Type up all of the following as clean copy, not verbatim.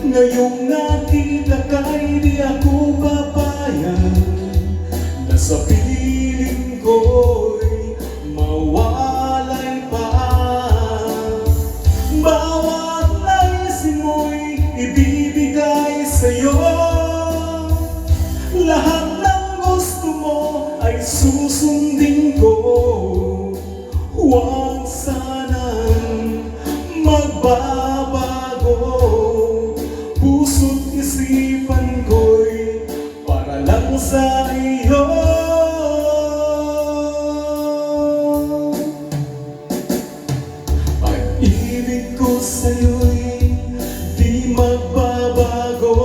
Ngayong nakita ka'y di ako papayag na sa piling ko'y mawalay pa. Bawat naisin mo'y ibibigay sa'yo. Lahat ng gusto mo ay susundin ko. Huwag sanang magbabago. Puso't isipan ko'y para lang sa iyo. Pag-ibig ko sa'yo'y di magbabago.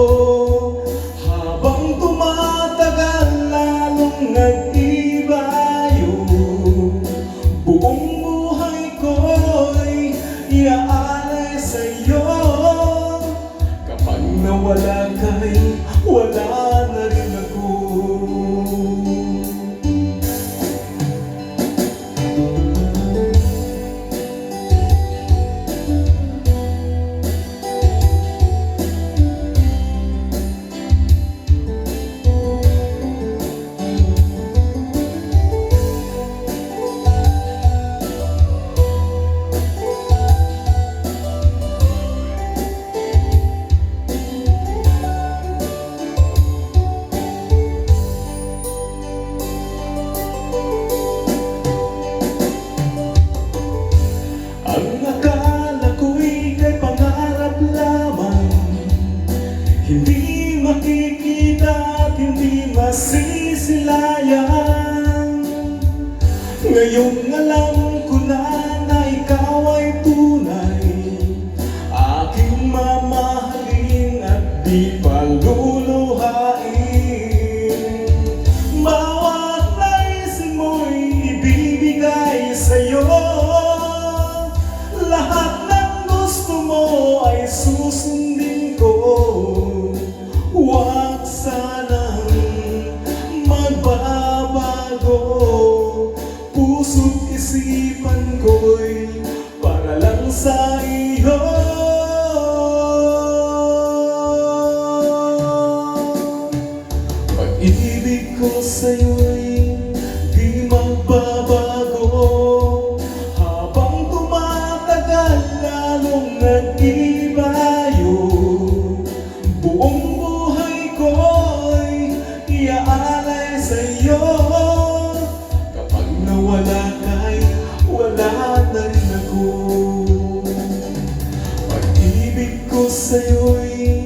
Habang tumatagal lalong nag-ibayo. Buong buhay ko'y iaalay sa'yo. Kapag nawala ka'y wala na rin ako. Ang akala ko'y kay pangarap lamang, hindi makikita at hindi masisilayan. Ngayong alam ko na ikaw ay tunay, aking mamahalin at di paluluhain. Bawat naisin mo'y ibibigay sa'yo. Lahat ng gusto mo ay susundin ko. Huwag sanang magbabago. Puso't isipan ko'y para lang sa iyo. Pag-ibig ko sa'yo'y di magbabago. Nag-ibayo, buong buhay ko'y iaalay sa'yo. Kapag nawala ka'y wala na rin ako. Pag-ibig ko sa'yo'y